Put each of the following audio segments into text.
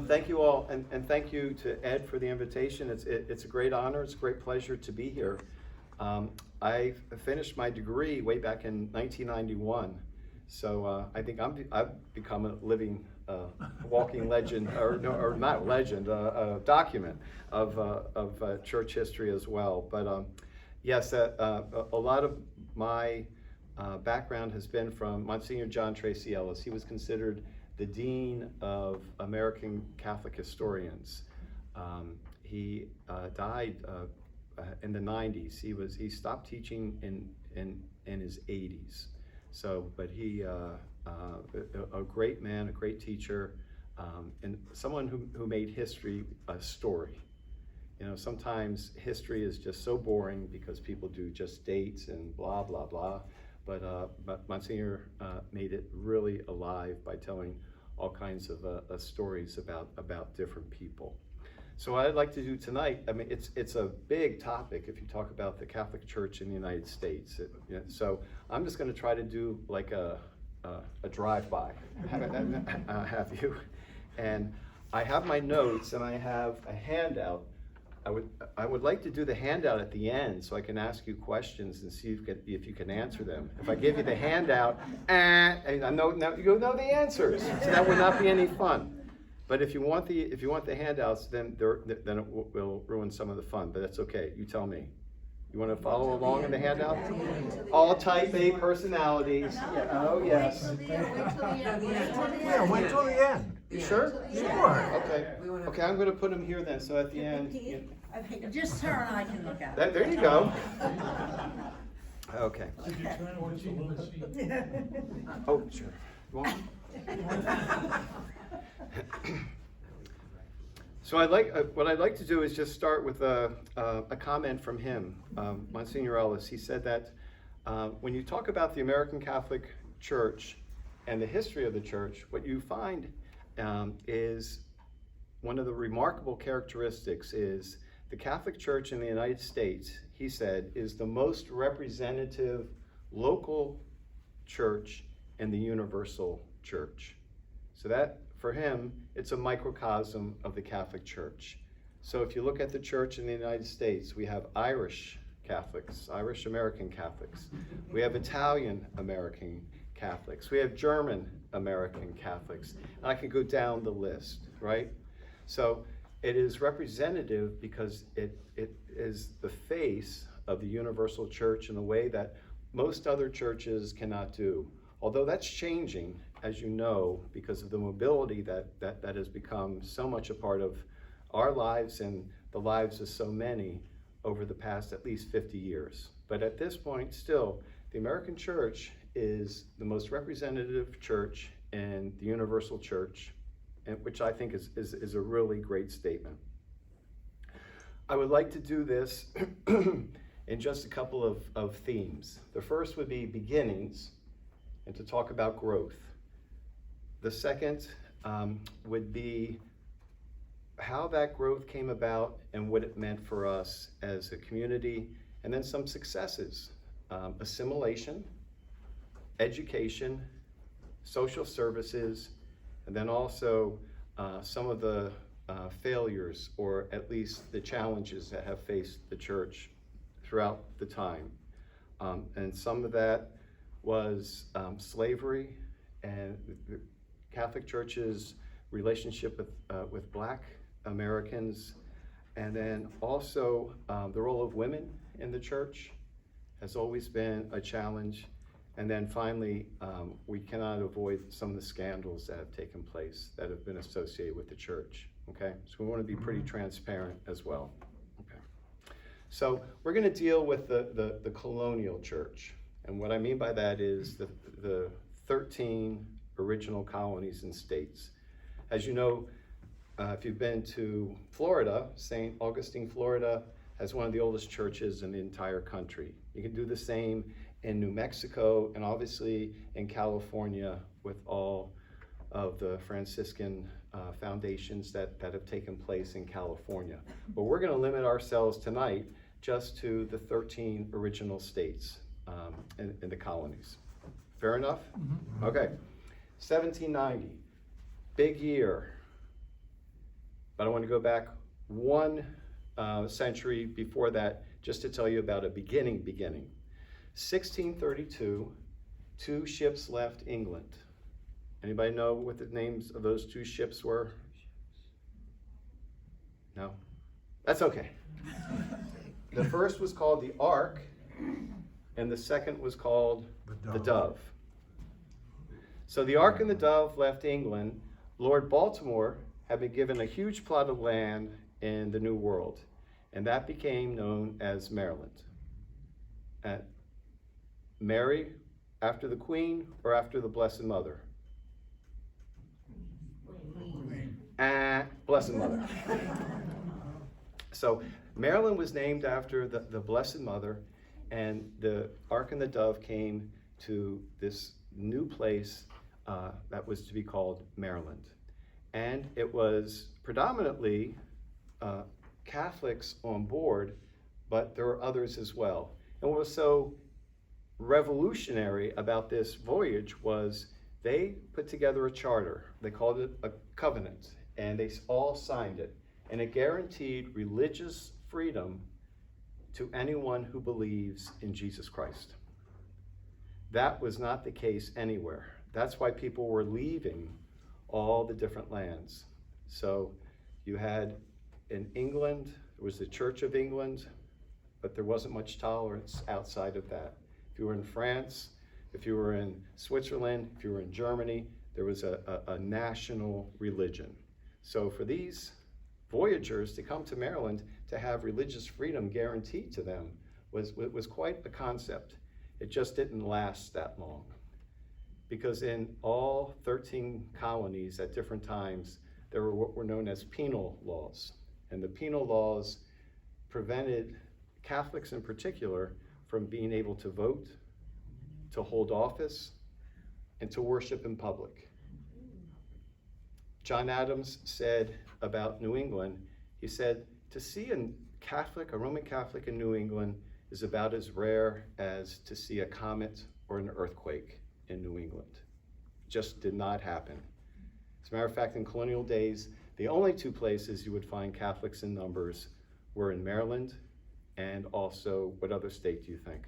Thank you all, and thank you to Ed for the invitation. It's a great honor. It's a great pleasure to be here. I finished my degree way back in 1991, so I think I've become a living, walking legend, or not legend, a document of church history as well. But yes, a lot of my background has been from Monsignor John Tracy Ellis. He was considered the Dean of American Catholic Historians. He died in the 90s. He stopped teaching in his 80s. So, but he a great man, a great teacher, and someone who made history a story. You know, sometimes history is just so boring because people do just dates and blah blah blah. But Monsignor made it really alive by telling all kinds of stories about different people. So what I'd like to do tonight, I mean, it's a big topic if you talk about the Catholic Church in the United States. So I'm just going to try to do like a drive-by, have you. And I have my notes and I have a handout. I would like to do the handout at the end so I can ask you questions and see if you can answer them. If I give you the handout, and I know now you know the answers, so that would not be any fun. But if you want the handouts, then it will ruin some of the fun. But that's okay. You tell me. You want to follow along in the handout? All type A personalities. Yeah. Oh yes. Yeah, wait till the end. You sure? Sure. Okay. Okay, I'm going to put them here then. So at the end. Just her and I can look at it. There you go. Okay. Oh, sure. You want one? So what I'd like to do is just start with a comment from him, Monsignor Ellis. He said that when you talk about the American Catholic Church and the history of the church, what you find is one of the remarkable characteristics is the Catholic Church in the United States, he said, is the most representative local church in the universal church. So that, for him, it's a microcosm of the Catholic Church. So if you look at the church in the United States, we have Irish Catholics, Irish American Catholics. We have Italian American Catholics. We have German American Catholics. And I can go down the list, right? So it is representative because it is the face of the universal church in a way that most other churches cannot do. Although that's changing, as you know, because of the mobility that has become so much a part of our lives and the lives of so many over the past at least 50 years. But at this point, still, the American church is the most representative church in the universal church, which I think is a really great statement. I would like to do this in just a couple of themes. The first would be beginnings, and to talk about growth. The second would be how that growth came about and what it meant for us as a community, and then some successes, assimilation, education, social services, and then also some of the failures, or at least the challenges that have faced the church throughout the time. And some of that was slavery and the Catholic Church's relationship with Black Americans, and then also the role of women in the church has always been a challenge. And then finally, we cannot avoid some of the scandals that have taken place that have been associated with the church, okay? So we want to be pretty transparent as well, okay? So we're going to deal with the colonial church. And what I mean by that is the 13 original colonies and states. As you know, if you've been to Florida, St. Augustine, Florida, has one of the oldest churches in the entire country. You can do the same in New Mexico, and obviously in California with all of the Franciscan foundations that have taken place in California. But we're going to limit ourselves tonight just to the 13 original states in the colonies. Fair enough? Mm-hmm. Okay. 1790. big year. But I want to go back one century before that, just to tell you about a beginning. 1632, 2 ships left England. Anybody know what the names of those 2 ships were? No? That's okay. The first was called the Ark, and the second was called the Dove. So the Ark and the Dove left England. Lord Baltimore had been given a huge plot of land in the New World, and that became known as Maryland. Mary, after the Queen or after the Blessed Mother? Blessed Mother. So Maryland was named after the Blessed Mother, and the Ark and the Dove came to this new place that was to be called Maryland. And it was predominantly Catholics on board, but there were others as well. And what was so revolutionary about this voyage was they put together a charter. They called it a covenant, and they all signed it. And it guaranteed religious freedom to anyone who believes in Jesus Christ. That was not the case anywhere. That's why people were leaving all the different lands. So you had in England, there was the Church of England, but there wasn't much tolerance outside of that. If you were in France, if you were in Switzerland, if you were in Germany, there was a national religion. So for these voyagers to come to Maryland to have religious freedom guaranteed to them was quite a concept. It just didn't last that long. Because in all 13 colonies at different times, there were what were known as penal laws. And the penal laws prevented Catholics in particular from being able to vote, to hold office, and to worship in public. John Adams said about New England, he said, to see a Roman Catholic in New England is about as rare as to see a comet or an earthquake in New England. Just did not happen. As a matter of fact, in colonial days, the only 2 places you would find Catholics in numbers were in Maryland and also, what other state do you think?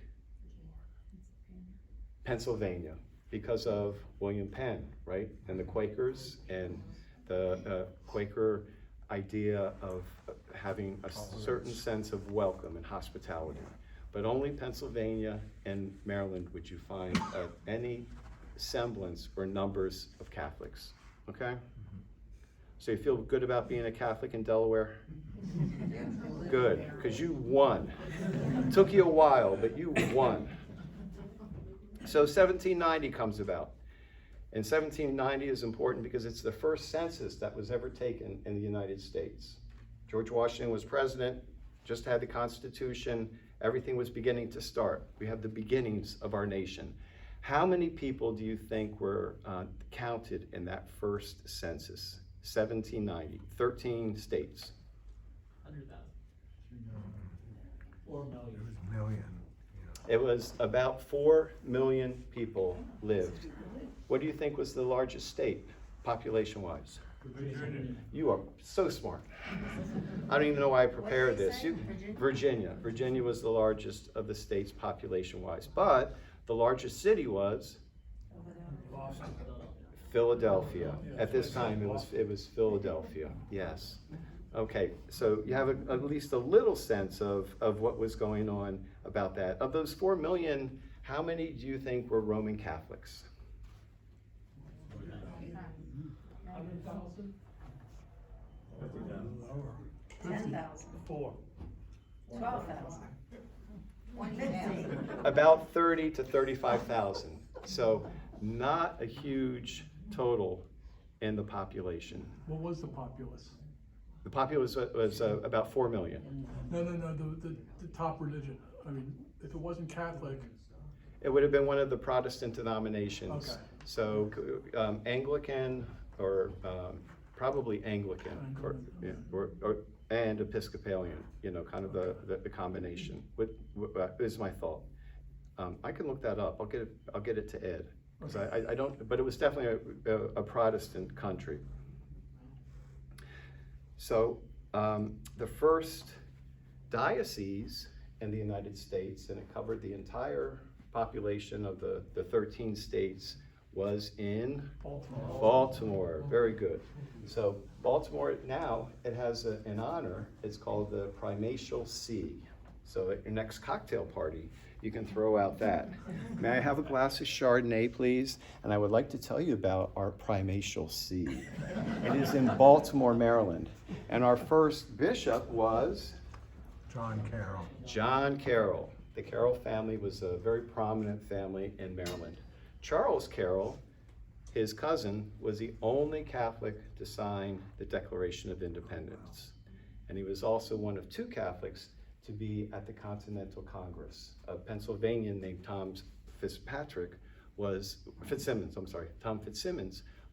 Pennsylvania, because of William Penn, right? And the Quakers and the Quaker idea of having a certain sense of welcome and hospitality. But only Pennsylvania and Maryland would you find any semblance or numbers of Catholics, okay? So you feel good about being a Catholic in Delaware? Good, because you won. It took you a while, but you won. So 1790 comes about. And 1790 is important because it's the first census that was ever taken in the United States. George Washington was president, just had the Constitution, everything was beginning to start. We have the beginnings of our nation. How many people do you think were counted in that first census? 1790, 13 states. 100,000. 4 million. Million. It was about 4 million people lived. What do you think was the largest state, population-wise? Virginia. You are so smart. I don't even know why I prepared this. Virginia? Virginia was the largest of the states population-wise, but the largest city was Philadelphia. At this time, it was Philadelphia. Yes. Okay, so you have at least a little sense of what was going on about that. Of those 4 million, how many do you think were Roman Catholics? 100,000? 10,000. 4. 12,000. 150. About 30 to 35,000. So not a huge total in the population. What was the populace? The populace was about 4 million. No, the top religion. I mean, if it wasn't Catholic, It would have been one of the Protestant denominations. Okay. So Anglican or probably Anglican or, yeah, or and Episcopalian, kind of the combination. What is my thought? I can look that up. I'll get it to Ed. Because I don't, but it was definitely a Protestant country. So the first diocese in the United States, and it covered the entire population of the 13 states, was in Baltimore. Baltimore. Very good. So Baltimore now, it has an honor. It's called the Primatial See. So at your next cocktail party, you can throw out that. May I have a glass of Chardonnay, please? And I would like to tell you about our Primatial See. It is in Baltimore, Maryland. And our first bishop was John Carroll. John Carroll. The Carroll family was a very prominent family in Maryland. Charles Carroll, his cousin, was the only Catholic to sign the Declaration of Independence. And he was also one of 2 Catholics to be at the Continental Congress. A Pennsylvanian named Tom Fitzsimmons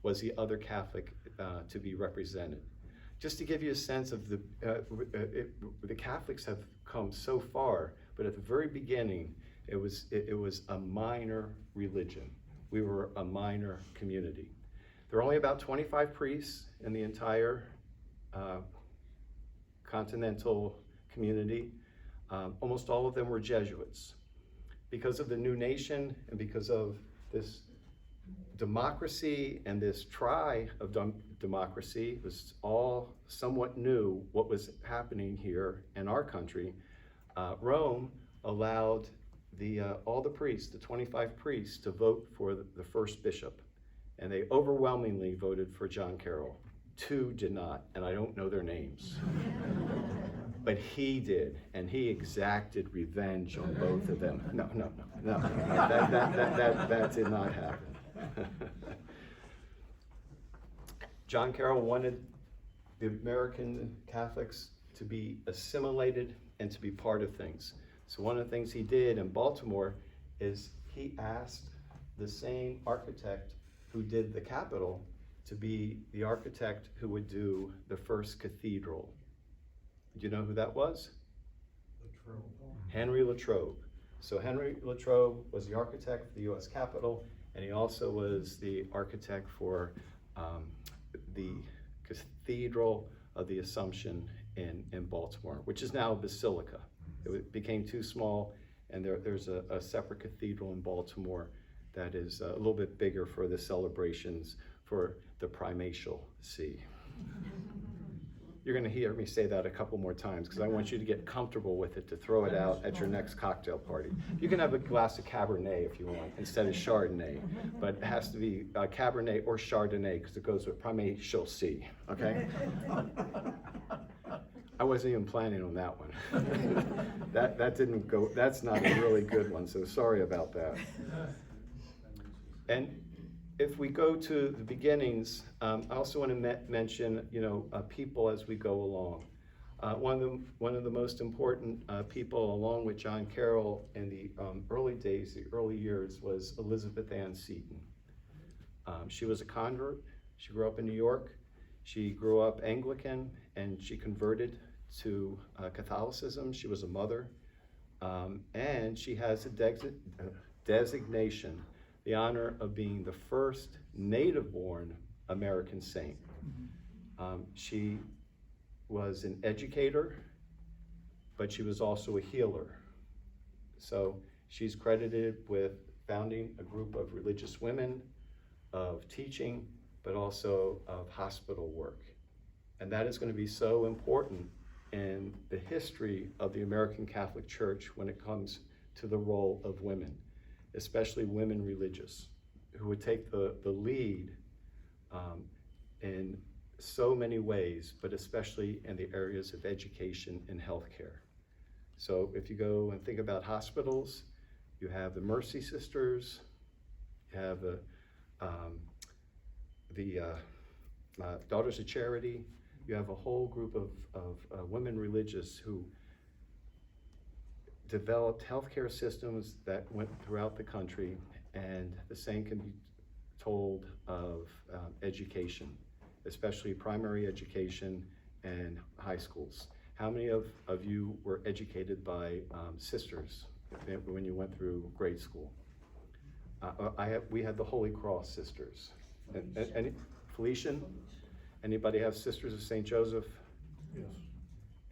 was the other Catholic to be represented. Just to give you a sense of the Catholics have come so far, but at the very beginning, it was a minor religion. We were a minor community. There were only about 25 priests in the entire continental community. Almost all of them were Jesuits. Because of the new nation and because of this democracy and this try of democracy, it was all somewhat new what was happening here in our country. Rome allowed all the priests, the 25 priests, to vote for the first bishop. And they overwhelmingly voted for John Carroll. 2 did not, and I don't know their names. But he did, and he exacted revenge on both of them. No, that did not happen. John Carroll wanted the American Catholics to be assimilated and to be part of things. So one of the things he did in Baltimore is he asked the same architect who did the Capitol to be the architect who would do the first cathedral. Do you know who that was? Latrobe. Henry Latrobe. So Henry Latrobe was the architect for the U.S. Capitol, and he also was the architect for the Cathedral of the Assumption in Baltimore, which is now a basilica. It became too small, and there's a separate cathedral in Baltimore that is a little bit bigger for the celebrations for the Primatial See. You're going to hear me say that a couple more times because I want you to get comfortable with it to throw it out at your next cocktail party. You can have a glass of Cabernet if you want instead of Chardonnay, but it has to be Cabernet or Chardonnay because it goes with Primatial See, okay? I wasn't even planning on that one. That didn't go, that's not a really good one, so sorry about that. And if we go to the beginnings, I also want to mention, people as we go along. One of the most important people, along with John Carroll in the early days, the early years, was Elizabeth Ann Seton. She was a convert. She grew up in New York. She grew up Anglican, and she converted to Catholicism. She was a mother, and she has a designation, the honor of being the first native-born American saint. She was an educator, but she was also a healer. So she's credited with founding a group of religious women, of teaching, but also of hospital work. And that is going to be so important in the history of the American Catholic Church when it comes to the role of women, especially women religious, who would take the lead in so many ways, but especially in the areas of education and healthcare. So if you go and think about hospitals, you have the Mercy Sisters, you have the Daughters of Charity, you have a whole group of women religious who developed healthcare systems that went throughout the country, and the same can be told of education, especially primary education and high schools. How many of you were educated by sisters when you went through grade school? We had the Holy Cross sisters. Felician? Anybody have Sisters of St. Joseph? Yes.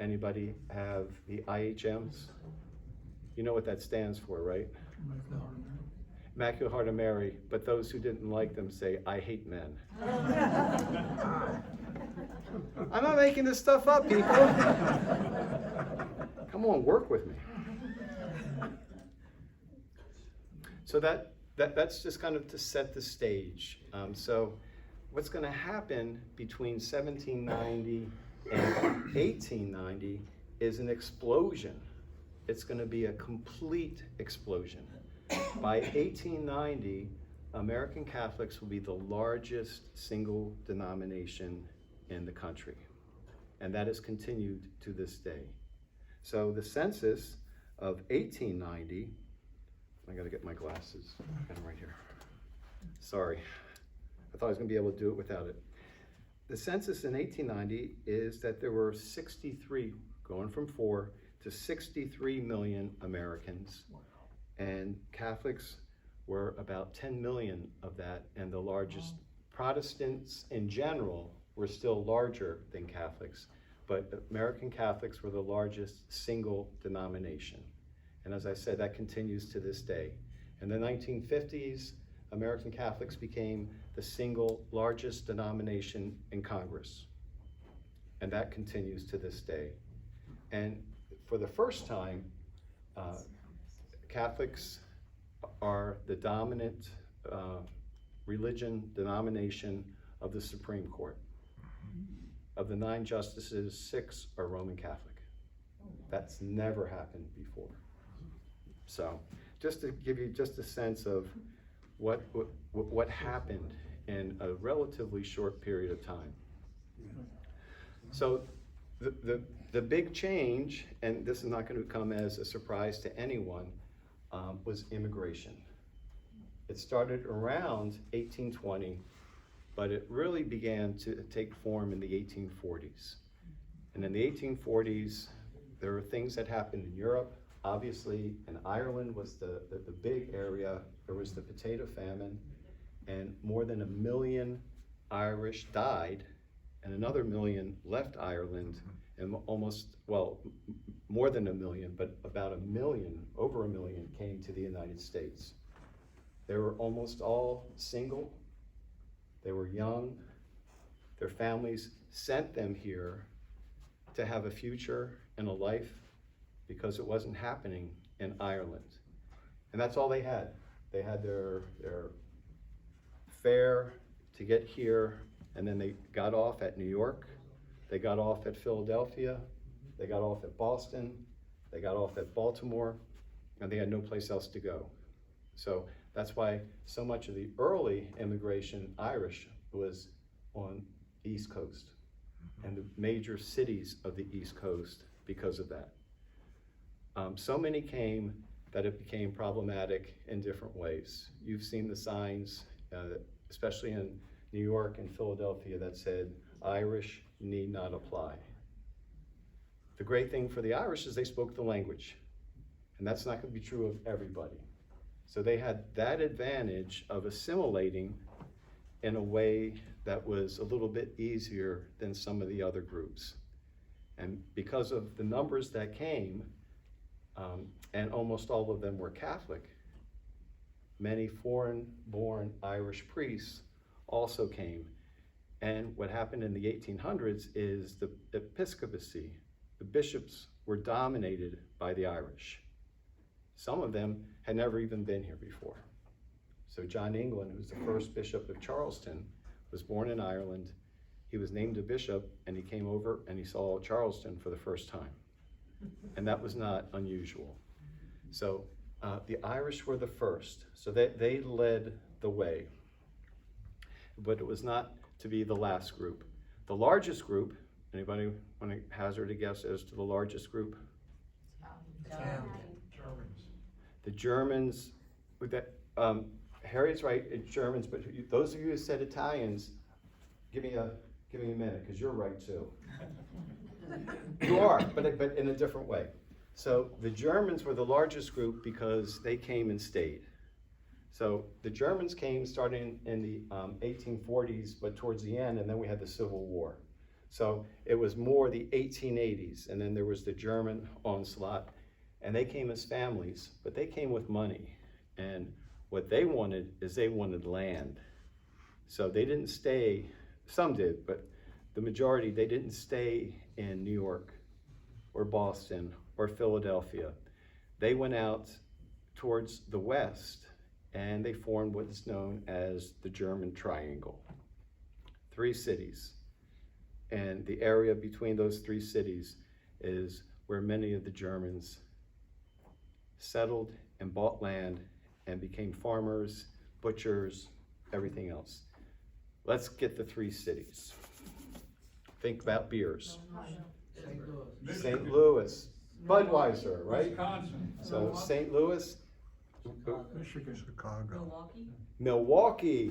Anybody have the IHMs? You know what that stands for, right? Immaculate Heart of Mary, but those who didn't like them say, I hate men. I'm not making this stuff up, people. Come on, work with me. So that's just kind of to set the stage. So what's going to happen between 1790 and 1890 is an explosion. It's going to be a complete explosion. By 1890, American Catholics will be the largest single denomination in the country. And that has continued to this day. So the census of 1890, I gotta get my glasses, I got them right here. Sorry, I thought I was gonna be able to do it without it. The census in 1890 is that there were 63, going from 4 to 63 million Americans. And Catholics were about 10 million of that, and the largest. Protestants in general were still larger than Catholics, but American Catholics were the largest single denomination. And as I said, that continues to this day. In the 1950s, American Catholics became the single largest denomination in Congress. And that continues to this day. And for the first time, Catholics are the dominant religion denomination of the Supreme Court. Of the 9 justices, 6 are Roman Catholic. That's never happened before. So just to give you just a sense of what happened in a relatively short period of time. So the big change, and this is not going to come as a surprise to anyone, was immigration. It started around 1820, but it really began to take form in the 1840s. And in the 1840s, there were things that happened in Europe. Obviously, in Ireland was the big area. There was the potato famine, and more than 1 million Irish died, and another 1 million left Ireland, and more than 1 million, but about 1 million, over 1 million, came to the United States. They were almost all single. They were young. Their families sent them here to have a future and a life because it wasn't happening in Ireland. And that's all they had. They had their fare to get here, and then they got off at New York. They got off at Philadelphia. They got off at Boston. They got off at Baltimore, and they had no place else to go. So that's why so much of the early immigration Irish was on the East Coast and the major cities of the East Coast because of that. So many came that it became problematic in different ways. You've seen the signs, especially in New York and Philadelphia, that said, Irish need not apply. The great thing for the Irish is they spoke the language, and that's not going to be true of everybody. So they had that advantage of assimilating in a way that was a little bit easier than some of the other groups. And because of the numbers that came, and almost all of them were Catholic, many foreign-born Irish priests also came. And what happened in the 1800s is the episcopacy, the bishops, were dominated by the Irish. Some of them had never even been here before. So John England, who's the first bishop of Charleston, was born in Ireland. He was named a bishop, and he came over and he saw Charleston for the first time. And that was not unusual. So the Irish were the first. So they led the way. But it was not to be the last group. The largest group, anybody want to hazard a guess as to the largest group? Germans. The Germans, Harry's right, it's Germans, but those of you who said Italians, give me a minute, because you're right too. You are, but in a different way. So the Germans were the largest group because they came and stayed. So the Germans came starting in the 1840s, but towards the end, and then we had the Civil War. So it was more the 1880s, and then there was the German onslaught, and they came as families, but they came with money. And what they wanted is they wanted land. So they didn't stay, some did, but the majority, they didn't stay in New York or Boston or Philadelphia. They went out towards the west, and they formed what is known as the German Triangle. 3 cities. And the area between those 3 cities is where many of the Germans settled and bought land and became farmers, butchers, everything else. Let's get the 3 cities. Think about beers. St. Louis, Budweiser, right? Wisconsin. So St. Louis, Michigan. Chicago. Milwaukee,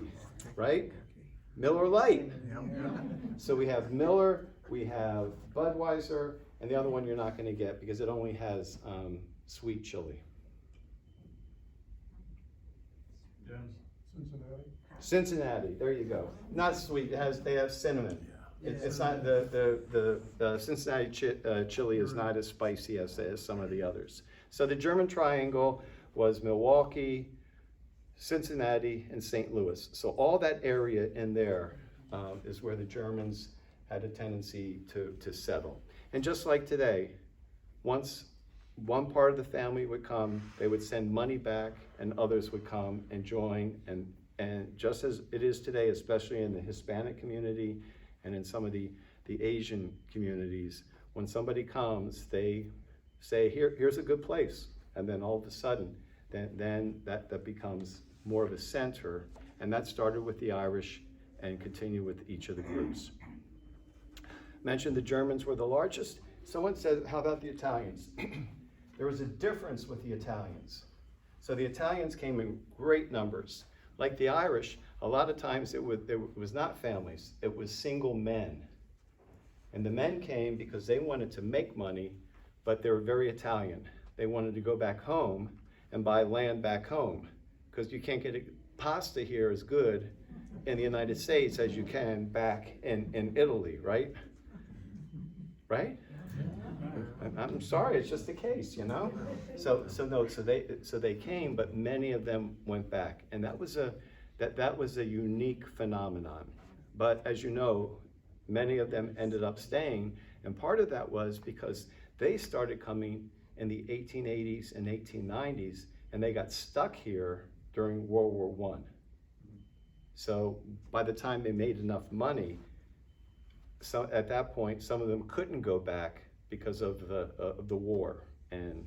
right? Miller Lite. Yep. So we have Miller, we have Budweiser, and the other one you're not gonna get because it only has sweet chili. Cincinnati. Cincinnati, there you go. Not sweet, they have cinnamon. It's not, the Cincinnati chili is not as spicy as some of the others. So the German Triangle was Milwaukee, Cincinnati, and St. Louis. So all that area in there is where the Germans had a tendency to settle. And just like today, once one part of the family would come, they would send money back, and others would come and join. And just as it is today, especially in the Hispanic community and in some of the Asian communities, when somebody comes, they say, here's a good place. And then all of a sudden, then that becomes more of a center. And that started with the Irish and continued with each of the groups. Mentioned the Germans were the largest. Someone said, how about the Italians? There was a difference with the Italians. So the Italians came in great numbers. Like the Irish, a lot of times it was not families, it was single men. And the men came because they wanted to make money, but they were very Italian. They wanted to go back home and buy land back home, because you can't get pasta here as good in the United States as you can back in Italy, right? Right? I'm sorry, it's just the case, you know? So they came, but many of them went back. And that was a unique phenomenon. But as you know, many of them ended up staying, and part of that was because they started coming in the 1880s and 1890s, and they got stuck here during World War I. So by the time they made enough money, so at that point, some of them couldn't go back because of the war and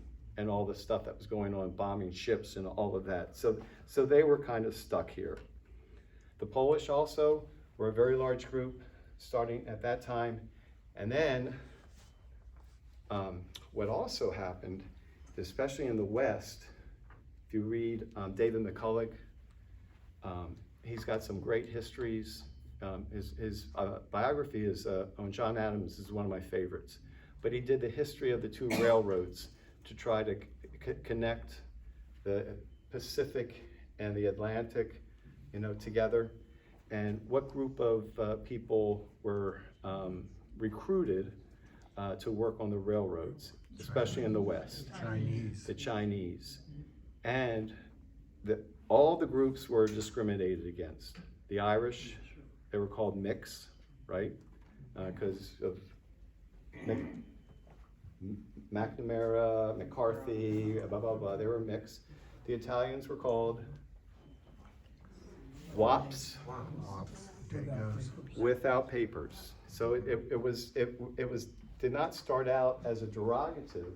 all the stuff that was going on, bombing ships and all of that. So they were kind of stuck here. The Polish also were a very large group starting at that time. And then what also happened, especially in the West, if you read David McCulloch, he's got some great histories. His biography is on John Adams is one of my favorites. But he did the history of the 2 railroads to try to connect the Pacific and the Atlantic, together. And what group of people were recruited to work on the railroads, especially in the West? Chinese. The Chinese. And all the groups were discriminated against. The Irish, they were called mix, right? Because of McNamara, McCarthy, blah, blah, blah, they were mixed. The Italians were called WAPs, Potatoes. without papers. So it was did not start out as a derogative,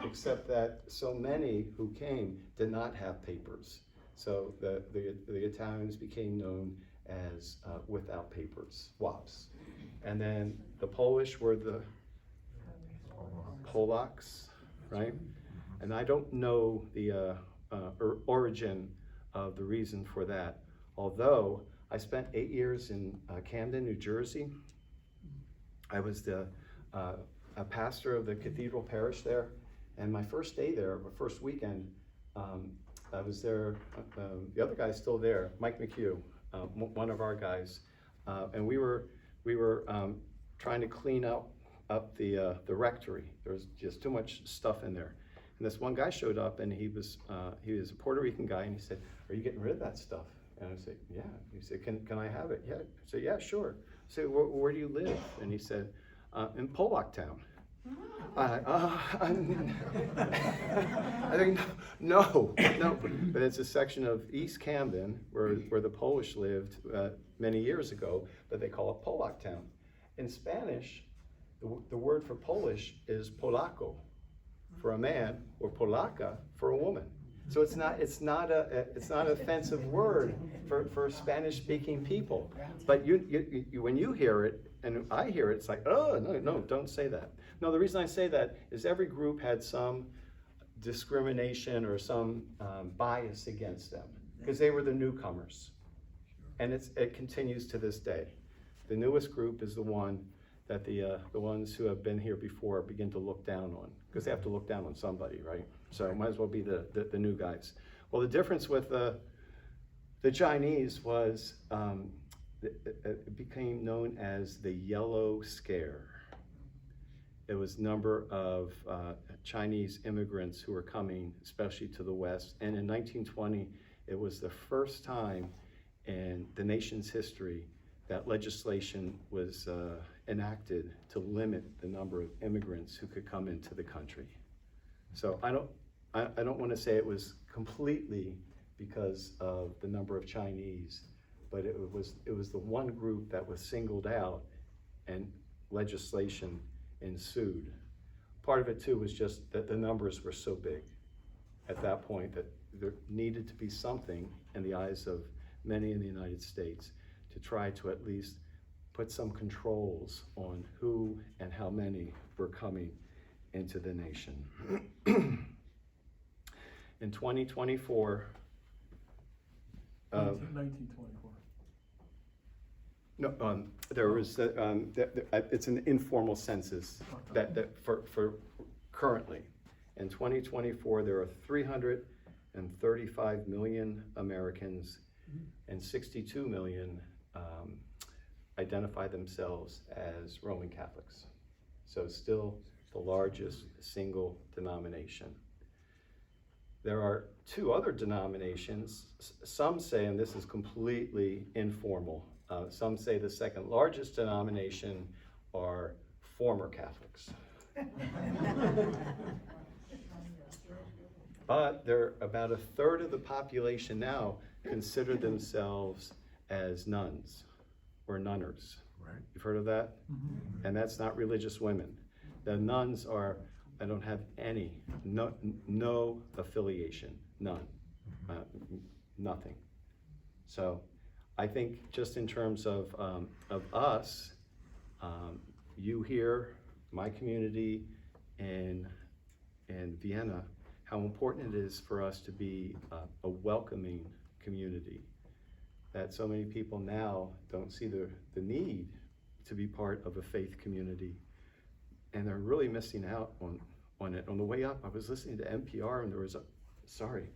except that so many who came did not have papers. So the Italians became known as without papers, WAPs. And then the Polish were the Polacks, right? And I don't know the origin of the reason for that, although I spent 8 years in Camden, New Jersey. I was a pastor of the cathedral parish there, and my first day there, my first weekend, I was there, the other guy's still there, Mike McHugh, one of our guys, and we were trying to clean up the rectory. There was just too much stuff in there. And this one guy showed up, and he was a Puerto Rican guy, and he said, "Are you getting rid of that stuff?" And I said, "Yeah." He said, "Can I have it?" "Yeah." I said, "Yeah, sure." I said, where do you live?" And he said, "In Pollock Town." I think no, but it's a section of East Camden where the Polish lived many years ago, but they call it Pollock Town. In Spanish, the word for Polish is Polako for a man, or Polaka for a woman. So it's not an offensive word for Spanish-speaking people. But you when you hear it, and I hear it, it's like, oh, no, don't say that. No, the reason I say that is every group had some discrimination or some bias against them, because they were the newcomers. And it continues to this day. The newest group is the one that the ones who have been here before begin to look down on, because they have to look down on somebody, right? So it might as well be the new guys. Well, the difference with the Chinese was it became known as the Yellow Scare. It was number of Chinese immigrants who were coming, especially to the West. And in 1920, it was the first time in the nation's history that legislation was enacted to limit the number of immigrants who could come into the country. So I don't want to say it was completely because of the number of Chinese, but it was the one group that was singled out, and legislation ensued. Part of it too was just that the numbers were so big at that point that there needed to be something in the eyes of many in the United States to try to at least put some controls on who and how many were coming into the nation. In 2024, 1924. no, there was it's an informal census that for currently. In 2024, there are 335 million Americans, and 62 million identify themselves as Roman Catholics. So still the largest single denomination. There are two other denominations. Some say, and this is completely informal, some say the second largest denomination are former Catholics. But they're about a third of the population now consider themselves as nuns or nunners. Right. You've heard of that? Mm-hmm. And that's not religious women. The nuns are, I don't have any, no affiliation, none, nothing. So I think just in terms of us, you here, my community in Vienna, how important it is for us to be a welcoming community. That so many people now don't see the need to be part of a faith community, and they're really missing out on it. On the way up, I was listening to NPR, and there was sorry,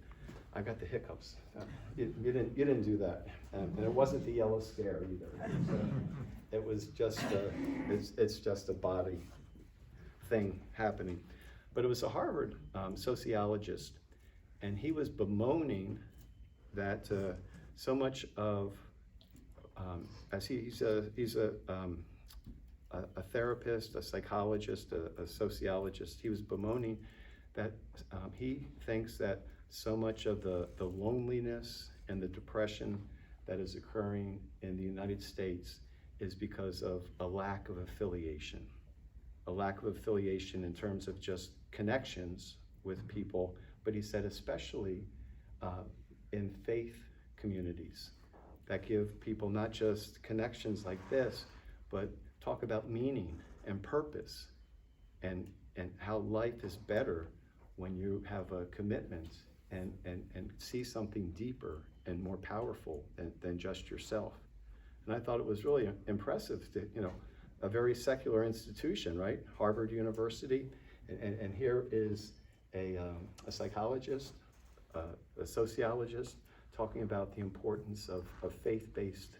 I got the hiccups. You didn't do that, and it wasn't the Yellow Scare either. So it was just it's just a body thing happening. But it was a Harvard sociologist, and he was bemoaning that so much of, as he's a therapist, a psychologist, a sociologist, he was bemoaning that he thinks that so much of the loneliness and the depression that is occurring in the United States is because of a lack of affiliation. A lack of affiliation in terms of just connections with people, but he said especially in faith communities that give people not just connections like this, but talk about meaning and purpose and how life is better when you have a commitment and see something deeper and more powerful than just yourself. And I thought it was really impressive to, a very secular institution, right? Harvard University, and here is a psychologist, a sociologist, talking about the importance of faith-based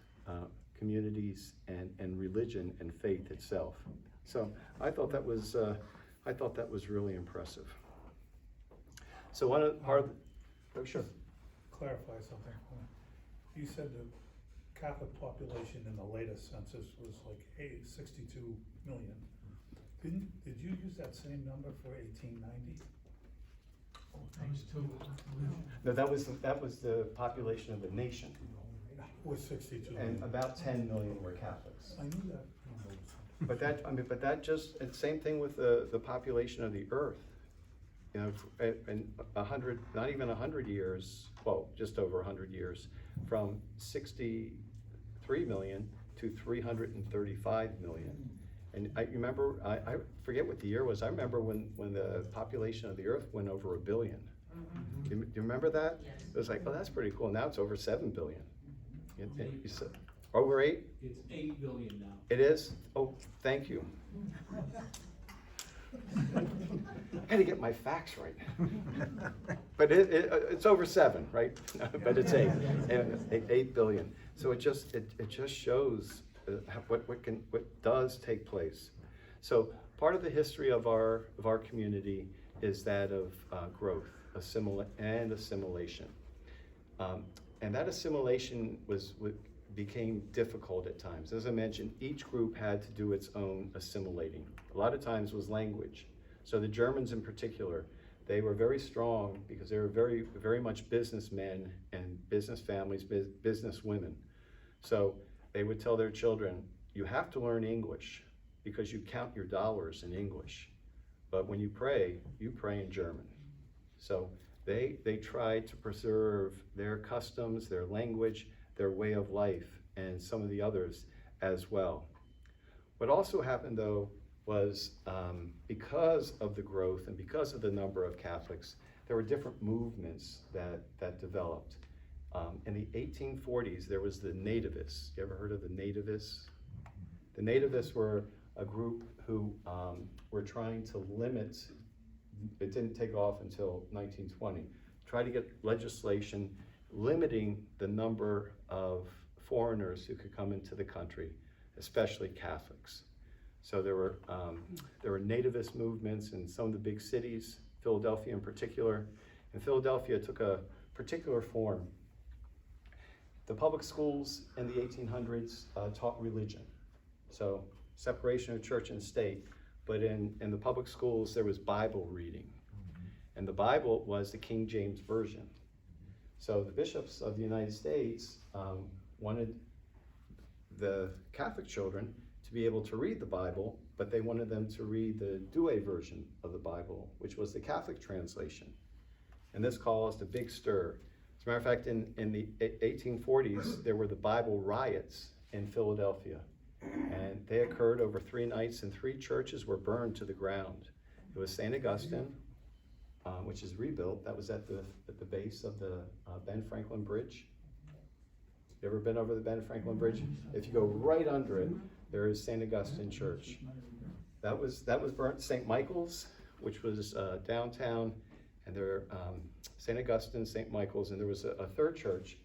communities and religion and faith itself. So I thought that was really impressive. So one of part of oh sure. Clarify something. You said the Catholic population in the latest census was like 62 million. Did you use that same number for 1890? Times two. No, that was the population of the nation, Was 62 and million? about 10 million were Catholics. I knew that. But that just, and same thing with the population of the earth. You know, in 100, not even 100 years, well, just over 100 years, from 63 million to 335 million. And I remember, I forget what the year was, I remember when the population of the earth went over 1 billion. Do you remember that? Yes. It was like, oh, that's pretty cool. Now it's over 7 billion. You said, over 8? It's 8 billion now. It is? Oh, thank you. I gotta get my facts right. But it's over 7, right? But it's 8, 8 billion. So it just shows what does take place. So part of the history of our community is that of growth, assimilation. And that assimilation became difficult at times. As I mentioned, each group had to do its own assimilating. A lot of times was language. So the Germans in particular, they were very strong because they were very, very much businessmen and business families, business women. So they would tell their children, you have to learn English because you count your dollars in English. But when you pray in German. So they tried to preserve their customs, their language, their way of life, and some of the others as well. What also happened though was because of the growth and because of the number of Catholics, there were different movements that developed. In the 1840s, there was the nativists. You ever heard of the nativists? The nativists were a group who were trying to limit, it didn't take off until 1920, try to get legislation limiting the number of foreigners who could come into the country, especially Catholics. So there were nativist movements in some of the big cities, Philadelphia in particular. And Philadelphia took a particular form. The public schools in the 1800s taught religion. So separation of church and state, but in the public schools there was Bible reading. And the Bible was the King James Version. So the bishops of the United States wanted the Catholic children to be able to read the Bible, but they wanted them to read the Douay version of the Bible, which was the Catholic translation. And this caused a big stir. As a matter of fact, in the 1840s, there were the Bible riots in Philadelphia. And they occurred over 3 nights, and 3 churches were burned to the ground. It was St. Augustine, which is rebuilt. That was at the base of the Ben Franklin Bridge. You ever been over the Ben Franklin Bridge? If you go right under it, there is St. Augustine Church. That was burnt. St. Michael's, which was downtown, and there St. Augustine, St. Michael's, and there was a 3rd church,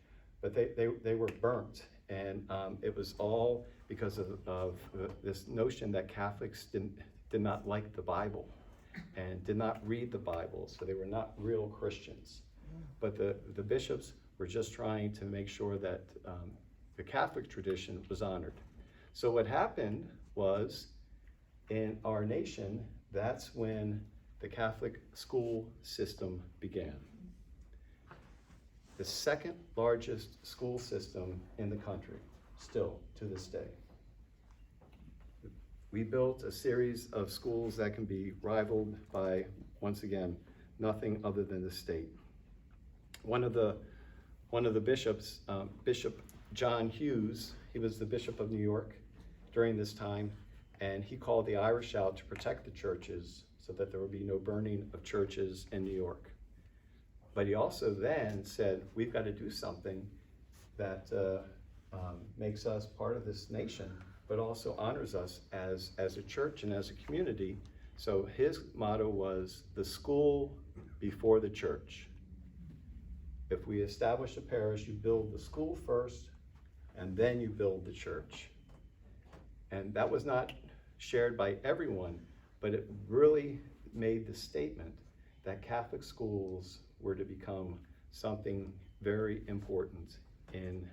but they were burnt, and it was all because of this notion that Catholics did not like the Bible and did not read the Bible, so they were not real Christians. But the bishops were just trying to make sure that the Catholic tradition was honored. So what happened was, in our nation, that's when the Catholic school system began. The 2nd largest school system in the country, still to this day. We built a series of schools that can be rivaled by, once again, nothing other than the state. One of the bishops, Bishop John Hughes, he was the Bishop of New York during this time, and he called the Irish out to protect the churches so that there would be no burning of churches in New York. But he also then said, we've got to do something that makes us part of this nation, but also honors us as a church and as a community. So his motto was, the school before the church. If we establish a parish, you build the school first, and then you build the church. And that was not shared by everyone, but it really made the statement that Catholic schools were to become something very important in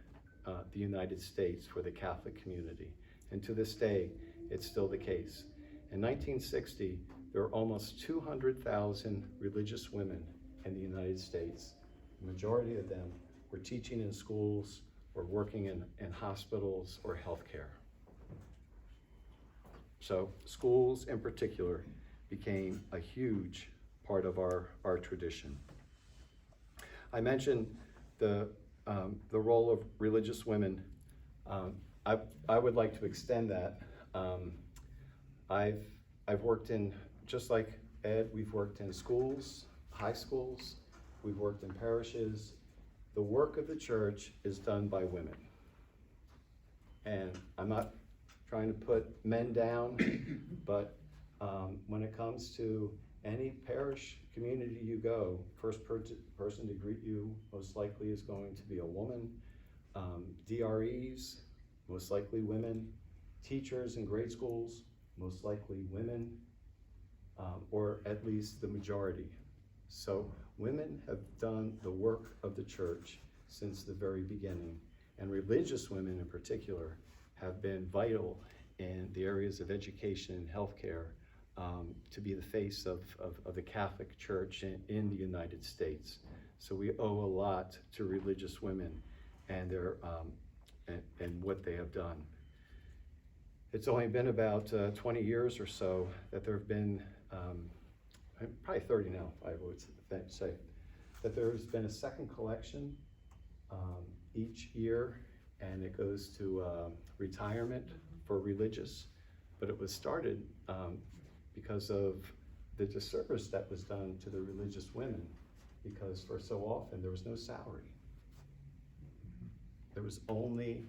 the United States for the Catholic community. And to this day, it's still the case. In 1960, there were almost 200,000 religious women in the United States. The majority of them were teaching in schools or working in hospitals or healthcare. So schools in particular became a huge part of our tradition. I mentioned the role of religious women. I would like to extend that. I've worked in, just like Ed, we've worked in schools, high schools, we've worked in parishes. The work of the church is done by women. And I'm not trying to put men down, but when it comes to any parish community you go, first person to greet you most likely is going to be a woman. DREs, most likely women. Teachers in grade schools, most likely women, or at least the majority. So women have done the work of the church since the very beginning, and religious women in particular have been vital in the areas of education and healthcare to be the face of the Catholic Church in the United States. So we owe a lot to religious women and their and what they have done. It's only been about 20 years or so that there have been, probably 30 now, I would say, that there's been a second collection each year, and it goes to retirement for religious, but it was started because of the disservice that was done to the religious women, because for so often there was no salary. There was only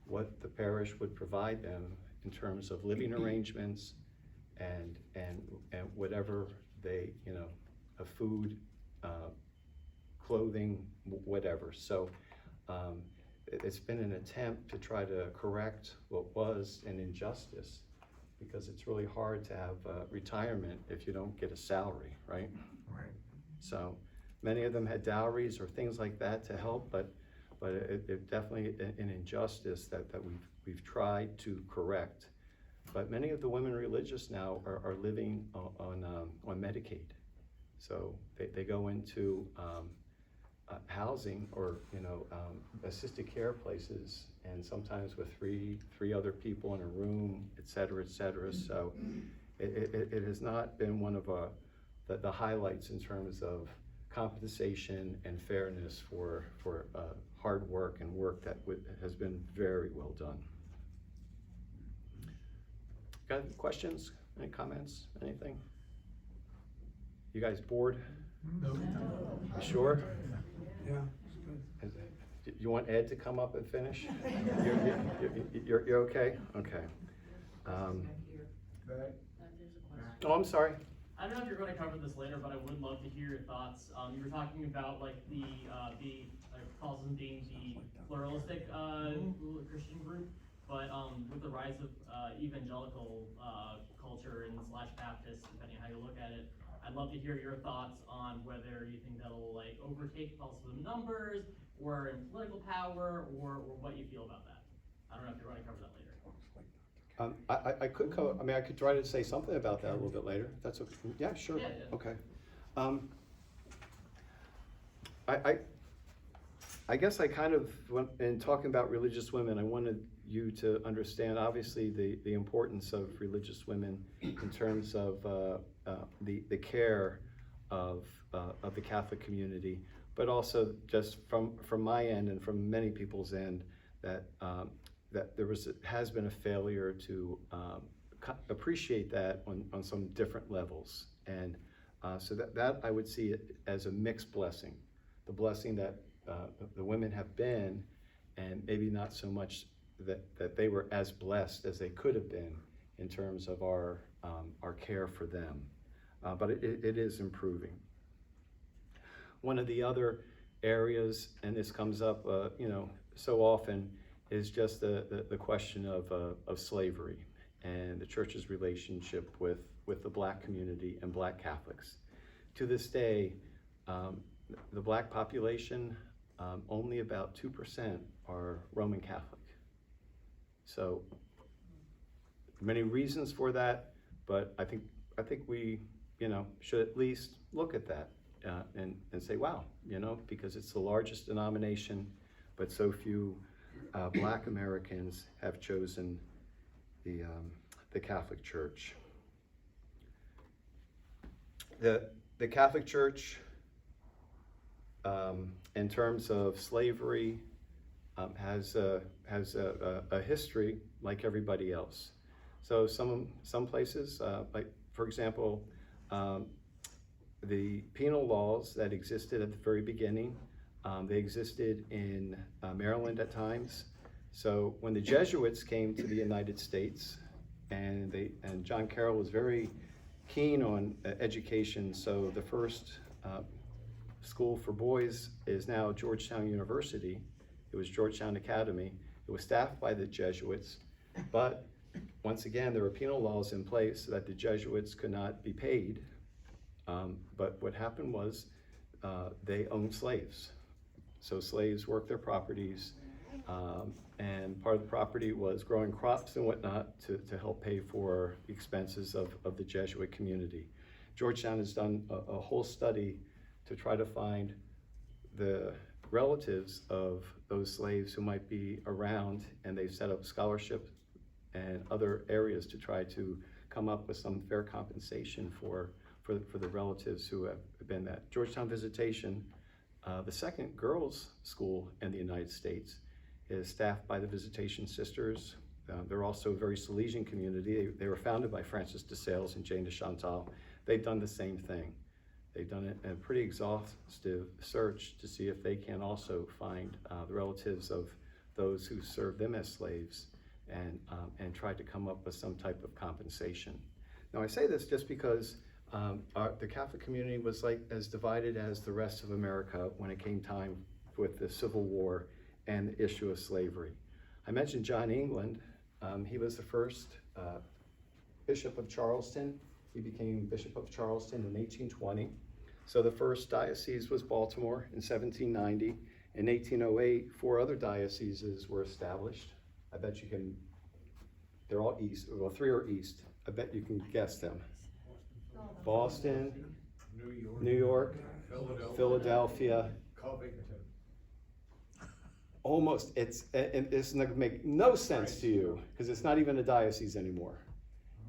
what the parish would provide them in terms of living arrangements and whatever they, food, clothing, whatever. So it's been an attempt to try to correct what was an injustice, because it's really hard to have retirement if you don't get a salary, right? Right. So many of them had dowries or things like that to help, but it definitely an injustice that we've tried to correct. But many of the women religious now are living on Medicaid. So they go into housing or assisted care places, and sometimes with three other people in a room, et cetera, et cetera. So it has not been one of the highlights in terms of compensation and fairness for hard work and work that has been very well done. Got any questions? Any comments? Anything? You guys bored? No. You sure? Yeah. You want Ed to come up and finish? You're okay? Okay. Oh, I'm sorry. I don't know if you're going to cover this later, but I would love to hear your thoughts. You were talking about like the Catholicism being the pluralistic Christian group, but with the rise of evangelical culture and / Baptist, depending on how you look at it, I'd love to hear your thoughts on whether you think that'll like overtake Catholicism numbers, or in political power, or what you feel about that. I don't know if you're going to cover that later. I could I mean, I could try to say something about that a little bit later. That's okay. Yeah, sure. Yeah. Okay. I guess I kind of, in talking about religious women, I wanted you to understand, obviously, the importance of religious women in terms of the care of the Catholic community, but also just from my end and from many people's end, that there has been a failure to appreciate that on some different levels. And so that I would see it as a mixed blessing. The blessing that the women have been, and maybe not so much that they were as blessed as they could have been in terms of our care for them. But it is improving. One of the other areas, and this comes up so often, is just the question of slavery and the church's relationship with the black community and black Catholics. To this day, the black population, only about 2% are Roman Catholic. So many reasons for that, but I think we, should at least look at that and say, wow, because it's the largest denomination, but so few black Americans have chosen the Catholic Church. The Catholic Church, in terms of slavery, has a history like everybody else. So some places, like for example, the penal laws that existed at the very beginning, they existed in Maryland at times. So when the Jesuits came to the United States, and John Carroll was very keen on education, so the first school for boys is now Georgetown University. It was Georgetown Academy. It was staffed by the Jesuits, but once again, there were penal laws in place so that the Jesuits could not be paid. But what happened was they owned slaves. So slaves worked their properties, and part of the property was growing crops and whatnot to help pay for the expenses of the Jesuit community. Georgetown has done a whole study to try to find the relatives of those slaves who might be around, and they've set up scholarship and other areas to try to come up with some fair compensation for the relatives who have been that. Georgetown Visitation, the second girls' school in the United States, is staffed by the Visitation Sisters. They're also a very Salesian community. They were founded by Francis de Sales and Jane de Chantal. They've done the same thing. They've done a pretty exhaustive search to see if they can also find the relatives of those who served them as slaves and tried to come up with some type of compensation. Now I say this just because the Catholic community was like as divided as the rest of America when it came time with the Civil War and the issue of slavery. I mentioned John England. He was the first Bishop of Charleston. He became Bishop of Charleston in 1820. So the first diocese was Baltimore in 1790. In 1808, 4 other dioceses were established. I bet you can, they're all east, well 3 are east. I bet you can guess them. Boston, New York, Philadelphia. Covington. Almost, it's going to make no sense to you because it's not even a diocese anymore.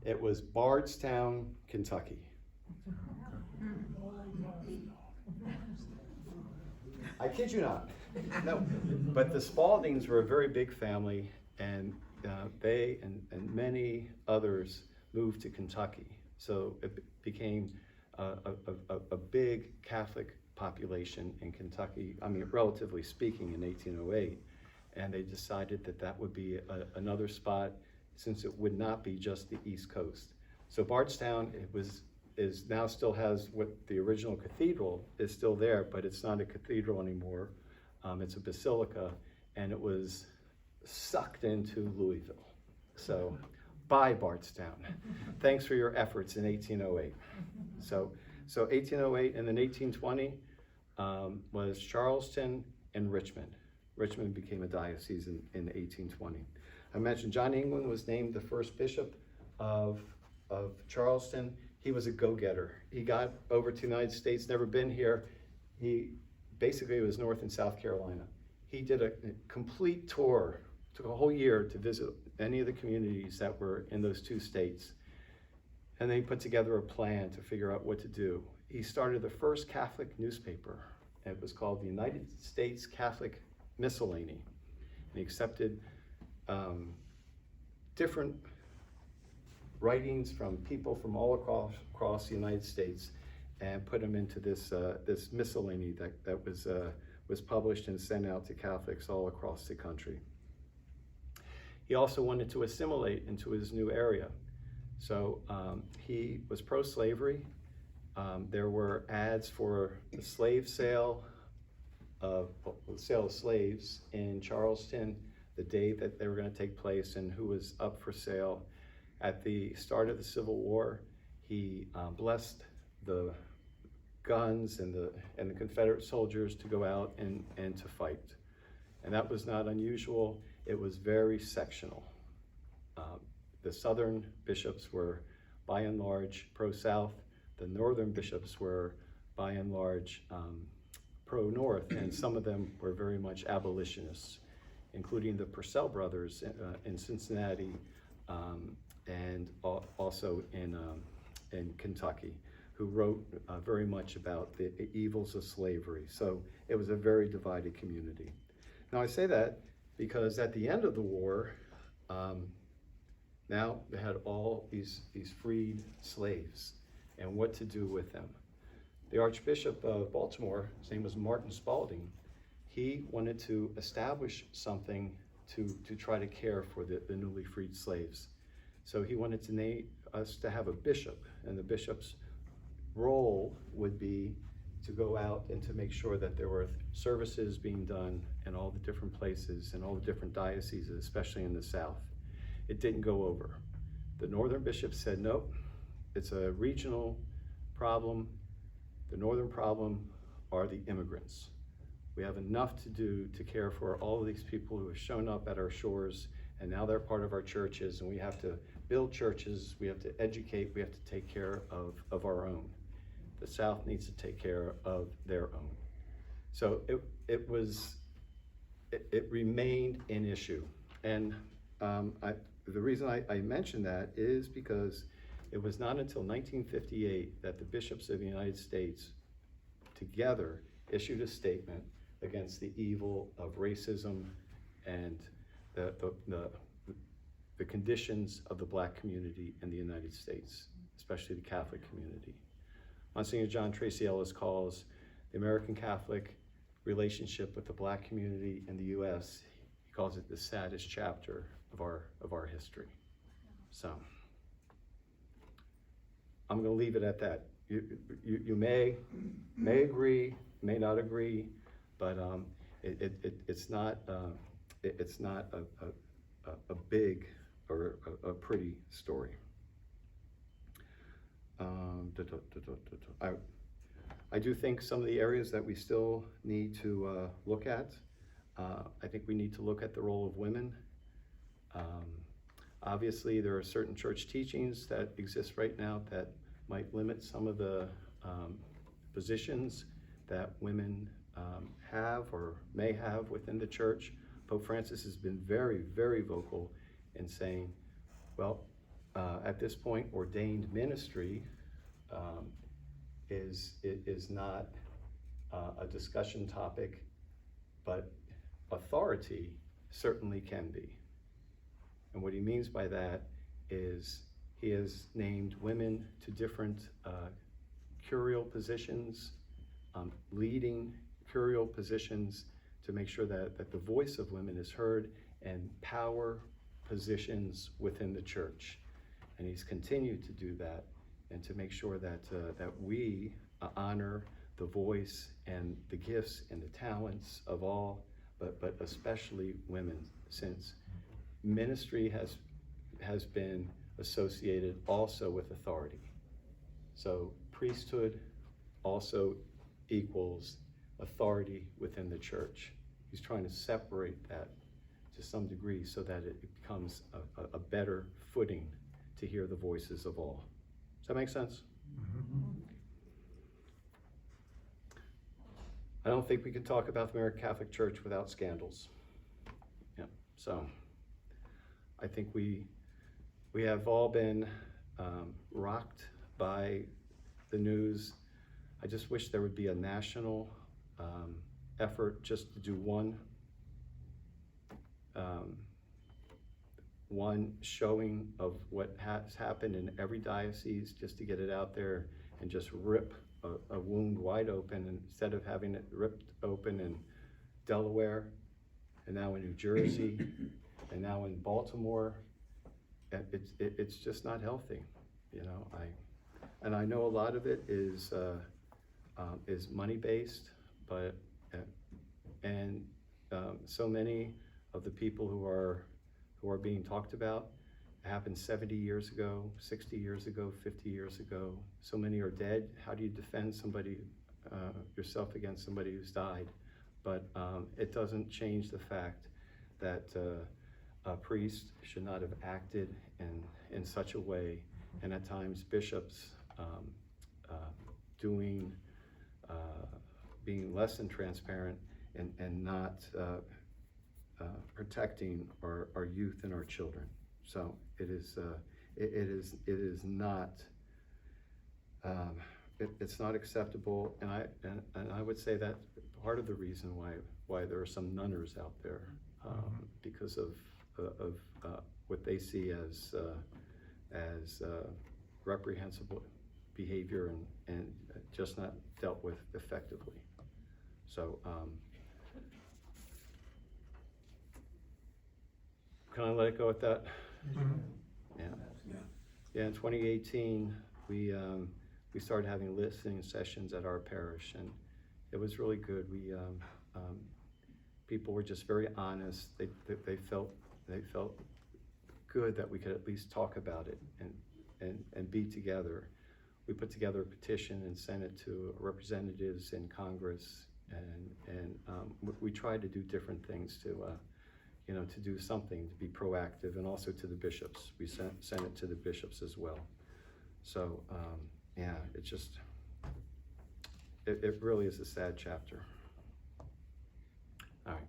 It was Bardstown, Kentucky. I kid you not. No, but the Spaldings were a very big family, and they and many others moved to Kentucky. So it became a big Catholic population in Kentucky, I mean, relatively speaking, in 1808. And they decided that would be another spot, since it would not be just the East Coast. So Bardstown, is now still has what the original cathedral is still there, but it's not a cathedral anymore. It's a basilica, and it was sucked into Louisville. So bye Bardstown. Thanks for your efforts in 1808. So 1808, and then 1820 was Charleston and Richmond. Richmond became a diocese in 1820. I mentioned John England was named the first bishop of Charleston. He was a go-getter. He got over to the United States, never been here. He basically was North and South Carolina. He did a complete tour, took a whole year to visit any of the communities that were in those 2 states. And then he put together a plan to figure out what to do. He started the first Catholic newspaper. It was called the United States Catholic Miscellany. And he accepted different writings from people from all across the United States and put them into this miscellany that was published and sent out to Catholics all across the country. He also wanted to assimilate into his new area. So he was pro-slavery. There were ads for the slave sale of slaves in Charleston. the day that they were going to take place, and who was up for sale. At the start of the Civil War, he blessed the guns and the Confederate soldiers to go out and to fight. And that was not unusual. It was very sectional. The Southern bishops were by and large pro-South. The Northern bishops were by and large pro-North, and some of them were very much abolitionists, including the Purcell brothers in Cincinnati, and also in Kentucky, who wrote very much about the evils of slavery. So it was a very divided community. Now I say that because at the end of the war, now they had all these freed slaves and what to do with them. The Archbishop of Baltimore, his name was Martin Spalding, he wanted to establish something to try to care for the newly freed slaves. So he wanted to name us to have a bishop, and the bishop's role would be to go out and to make sure that there were services being done in all the different places and all the different dioceses, especially in the South. It didn't go over. The Northern bishops said, nope, it's a regional problem. The Northern problem are the immigrants. We have enough to do to care for all of these people who have shown up at our shores, and now they're part of our churches, and we have to build churches, we have to educate, we have to take care of our own. The South needs to take care of their own. So it remained an issue. And the reason I mention that is because it was not until 1958 that the bishops of the United States together issued a statement against the evil of racism and the conditions of the Black community in the United States, especially the Catholic community. Monsignor John Tracy Ellis calls the American Catholic relationship with the Black community in the U.S., he calls it the saddest chapter of our history. So I'm going to leave it at that. You may agree, may not agree, but it's not a big or a pretty story. I do think some of the areas that we still need to look at, I think we need to look at the role of women. Obviously, there are certain church teachings that exist right now that might limit some of the positions that women have or may have within the church. Pope Francis has been very, very vocal in saying, well, at this point, ordained ministry is not a discussion topic, but authority certainly can be. And what he means by that is he has named women to different curial positions, leading curial positions, to make sure that the voice of women is heard, and power positions within the church. And he's continued to do that, and to make sure that we honor the voice and the gifts and the talents of all, but especially women, since ministry has been associated also with authority. So priesthood also equals authority within the church. He's trying to separate that to some degree so that it becomes a better footing to hear the voices of all. Does that make sense? Mm-hmm. I don't think we can talk about the American Catholic Church without scandals. Yeah, so I think we have all been rocked by the news. I just wish there would be a national effort just to do one showing of what has happened in every diocese, just to get it out there and just rip a wound wide open, and instead of having it ripped open in Delaware, and now in New Jersey, and now in Baltimore. It's just not healthy, you know. I know a lot of it is money based, but so many of the people who are being talked about. It happened 70 years ago, 60 years ago, 50 years ago. So many are dead. How do you defend somebody, yourself against somebody who's died? But it doesn't change the fact that a priest should not have acted in such a way, and at times bishops being less than transparent and not protecting our youth and our children. So it is not it's not acceptable, and I would say that part of the reason why there are some nunners out there, because of what they see as reprehensible behavior and just not dealt with effectively. So can I let it go at that? Yeah. In 2018, we started having listening sessions at our parish, and it was really good. We people were just very honest. They felt good that we could at least talk about it and be together. We put together a petition and sent it to representatives in Congress, and we tried to do different things to do something, to be proactive, and also to the bishops. We sent it to the bishops as well. So it's just, it really is a sad chapter. All right.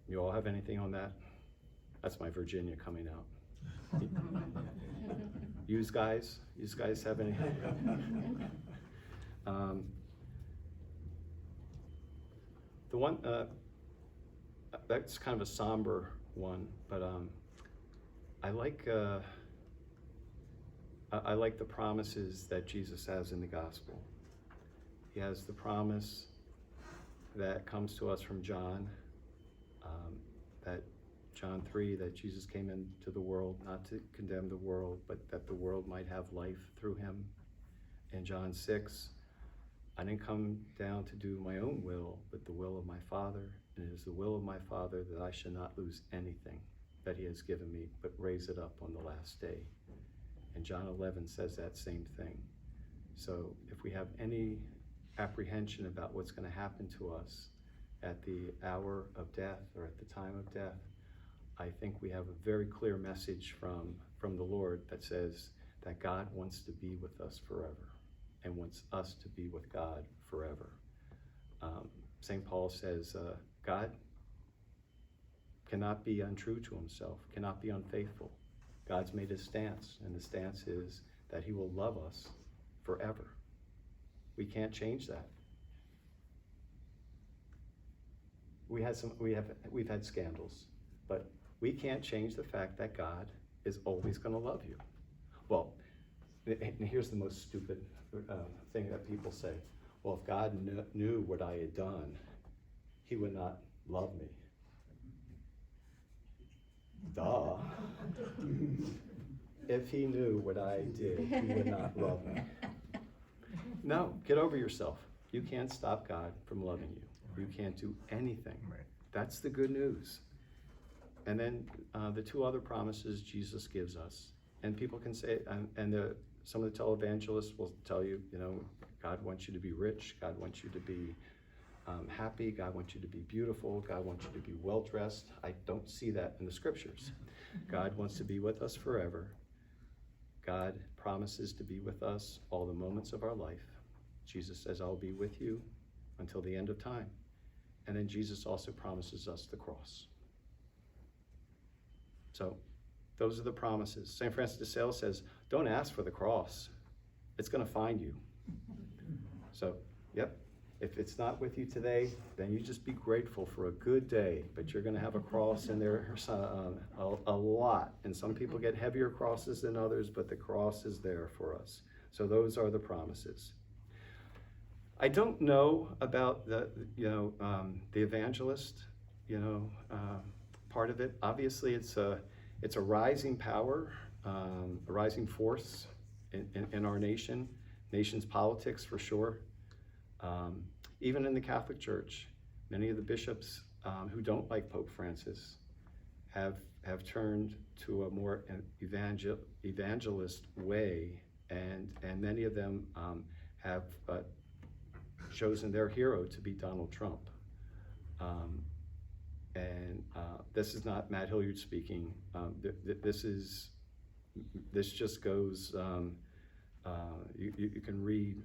You all have anything on that? That's my Virginia coming out. You guys have anything? The one, that's kind of a somber one, but I like the promises that Jesus has in the gospel. He has the promise that comes to us from John, that John 3, that Jesus came into the world not to condemn the world, but that the world might have life through him. In John 6, I didn't come down to do my own will, but the will of my Father. And it is the will of my Father that I should not lose anything that he has given me, but raise it up on the last day. And John 11 says that same thing. So if we have any apprehension about what's going to happen to us at the hour of death or at the time of death, I think we have a very clear message from the Lord that says that God wants to be with us forever and wants us to be with God forever. St. Paul says, God cannot be untrue to himself, cannot be unfaithful. God's made his stance, and the stance is that he will love us forever. We can't change that. We've had scandals, but we can't change the fact that God is always going to love you. Well, and here's the most stupid thing that people say. Well, if God knew what I had done, he would not love me. Duh. If he knew what I did, he would not love me. No, get over yourself. You can't stop God from loving you. You can't do anything. That's the good news. And then the two other promises Jesus gives us. And people can say, some of the televangelists will tell you, God wants you to be rich. God wants you to be happy. God wants you to be beautiful. God wants you to be well-dressed. I don't see that in the scriptures. God wants to be with us forever. God promises to be with us all the moments of our life. Jesus says, I'll be with you until the end of time. And then Jesus also promises us the cross. So those are the promises. St. Francis de Sales says, don't ask for the cross. It's going to find you. So, yep, if it's not with you today, then you just be grateful for a good day. But you're going to have a cross in there a lot. And some people get heavier crosses than others, but the cross is there for us. So those are the promises. I don't know about the evangelist, part of it. Obviously, it's a rising power, a rising force in our nation's politics for sure. Even in the Catholic Church, Many of the bishops who don't like Pope Francis have turned to a more evangelist way, and many of them have chosen their hero to be Donald Trump. This is not Matt Hilliard speaking. This just goes. You can read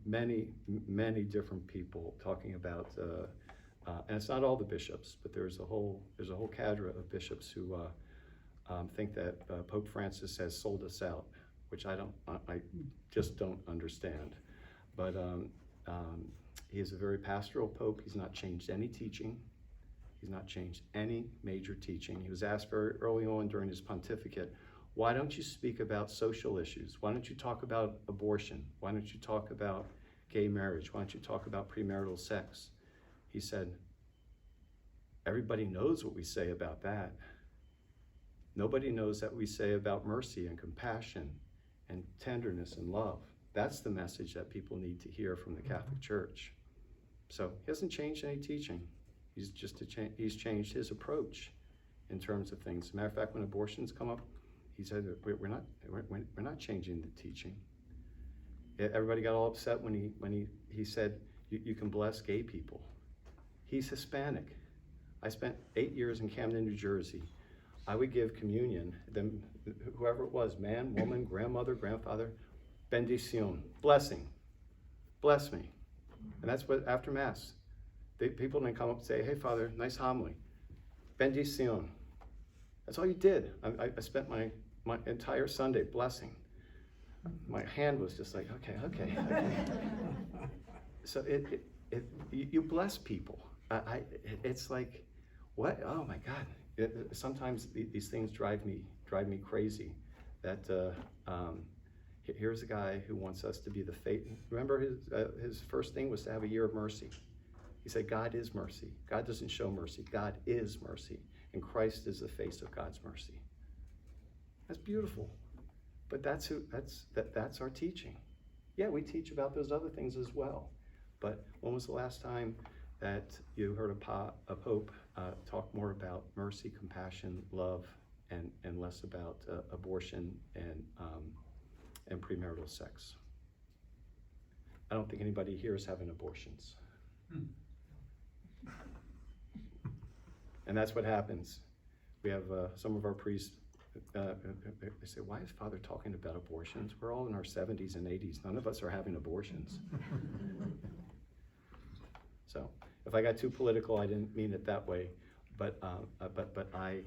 many different people talking about, and it's not all the bishops, but there's a whole cadre of bishops who think that Pope Francis has sold us out, which I just don't understand. But he is a very pastoral pope. He's not changed any teaching. He's not changed any major teaching. He was asked very early on during his pontificate, why don't you speak about social issues? Why don't you talk about abortion? Why don't you talk about gay marriage? Why don't you talk about premarital sex? He said, everybody knows what we say about that. Nobody knows that we say about mercy and compassion and tenderness and love. That's the message that people need to hear from the Catholic Church. So he hasn't changed any teaching. He's changed his approach in terms of things. As a matter of fact, when abortions come up, he said we're not changing the teaching. Everybody got all upset when he said you can bless gay people. He's Hispanic. I spent 8 years in Camden, New Jersey. I would give communion, then whoever it was, man, woman, grandmother, grandfather, bendición, blessing, bless me. And that's what, after Mass, people didn't come up and say, hey, Father, nice homily, bendición. That's all you did. I spent my entire Sunday blessing. My hand was just like, okay. So you bless people. It's like, what? Oh my God. Sometimes these things drive me crazy. That here's a guy who wants us to be the faith. Remember his first thing was to have a year of mercy. He said, God is mercy. God doesn't show mercy. God is mercy. And Christ is the face of God's mercy. That's beautiful. But that's our teaching. Yeah, we teach about those other things as well. But when was the last time that you heard a pope talk more about mercy, compassion, love, and less about abortion and premarital sex? I don't think anybody here is having abortions. And that's what happens. We have some of our priests, they say, why is Father talking about abortions? We're all in our 70s and 80s. None of us are having abortions. So if I got too political, I didn't mean it that way. But I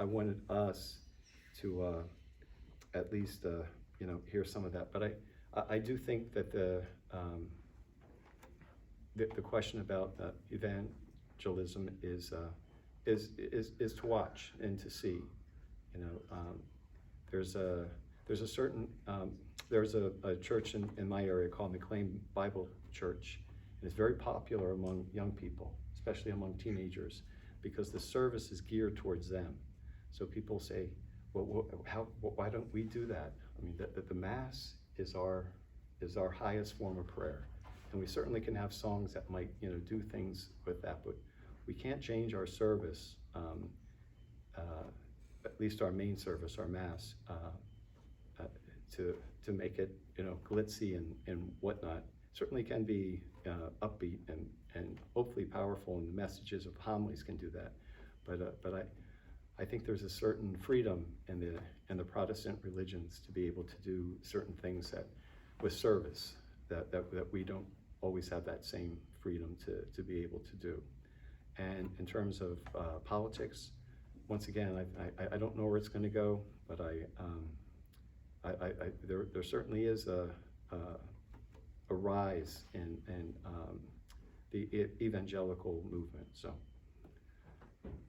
wanted us to at least hear some of that. But I do think that the question about evangelism is to watch and to see. There's a certain there's a church in my area called McLean Bible Church, and it's very popular among young people, especially among teenagers, because the service is geared towards them. So people say, well, why don't we do that? I mean, the Mass is our highest form of prayer. And we certainly can have songs that might, do things with that, but we can't change our service, at least our main service, our Mass, to make it, glitzy and whatnot. Certainly can be upbeat and hopefully powerful, and the messages of homilies can do that. But I think there's a certain freedom in the Protestant religions to be able to do certain things that, with service, that we don't always have that same freedom to be able to do. And in terms of politics, once again, I don't know where it's going to go, but there certainly is a rise in the evangelical movement. So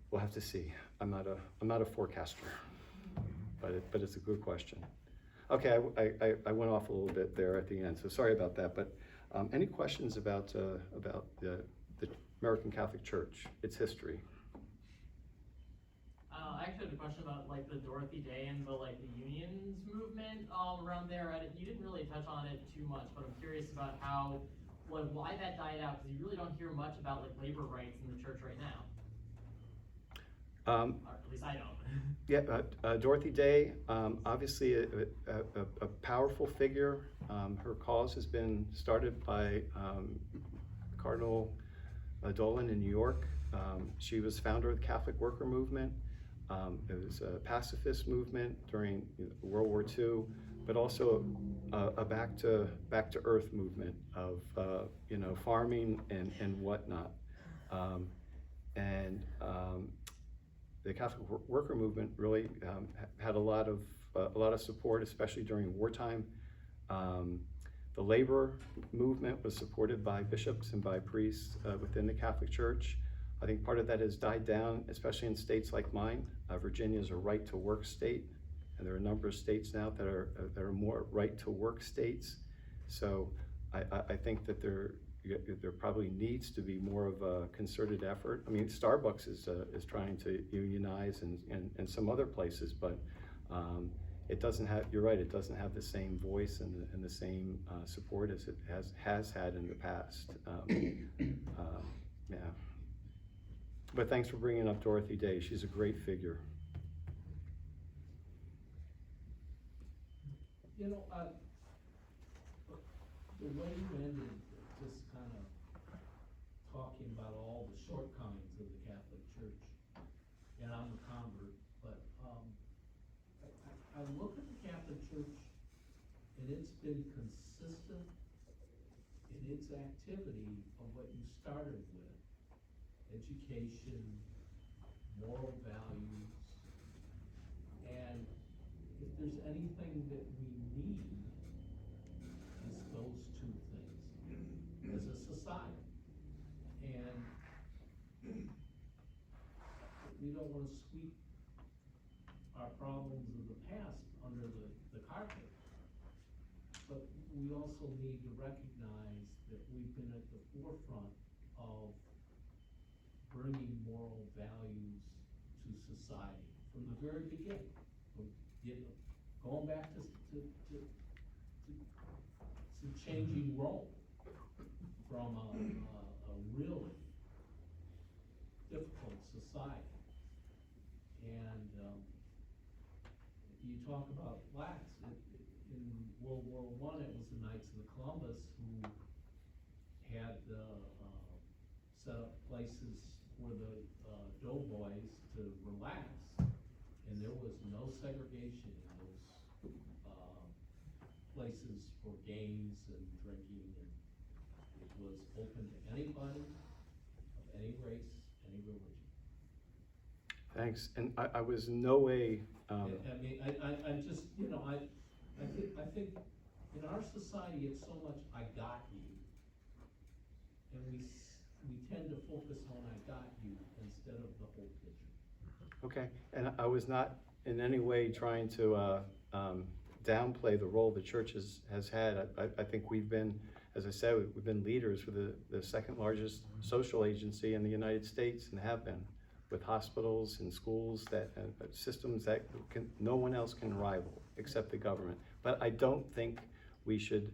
we'll have to see. I'm not a forecaster, but it's a good question. Okay, I went off a little bit there at the end, so sorry about that. But any questions about the American Catholic Church, its history? I actually had a question about the Dorothy Day and the unions movement around there. You didn't really touch on it too much, but I'm curious about how why that died out, because you really don't hear much about like labor rights in the church right now. Or at least I don't. Yeah, Dorothy Day, obviously a powerful figure. Her cause has been started by Cardinal Dolan in New York. She was founder of the Catholic Worker Movement. It was a pacifist movement during World War II, but also a back to earth movement of farming and whatnot. The Catholic Worker Movement really had a lot of support, especially during wartime. The labor movement was supported by bishops and by priests within the Catholic Church. I think part of that has died down, especially in states like mine. Virginia is a right-to-work state, and there are a number of states now that are more right-to-work states. So I think that there probably needs to be more of a concerted effort. I mean, Starbucks is trying to unionize and some other places, but it doesn't have, you're right, it doesn't have the same voice and the same support as it has had in the past. Yeah. But thanks for bringing up Dorothy Day. She's a great figure. You know, the way you ended, just kind of talking about all the shortcomings of the Catholic Church, and I'm a convert, but I look at the Catholic Church, and it's been consistent in its activity of what you started with. Education, moral values, and if there's anything that we need, it's those two things as a society. And we don't want to sweep our problems of the past under the carpet, but we also need to recognize that we've been at the forefront of bringing moral values to society from the very beginning. Going back to changing Rome from a really difficult society. And you talk about blacks. In World War I, it was the Knights of Columbus who had set up places for the doughboys to relax, and there was no segregation in those places for games and drinking, and it was open to anybody of any race, any religion. Thanks. And I was in no way. I mean, I just, you know, I think in our society it's so much I got you, and we tend to focus on I got you instead of the whole picture. Okay, and I was not in any way trying to downplay the role the church has had. I think we've been, as I said, we've been leaders for the second largest social agency in the United States, and have been, with hospitals and schools that systems that no one else can rival except the government. But I don't think we should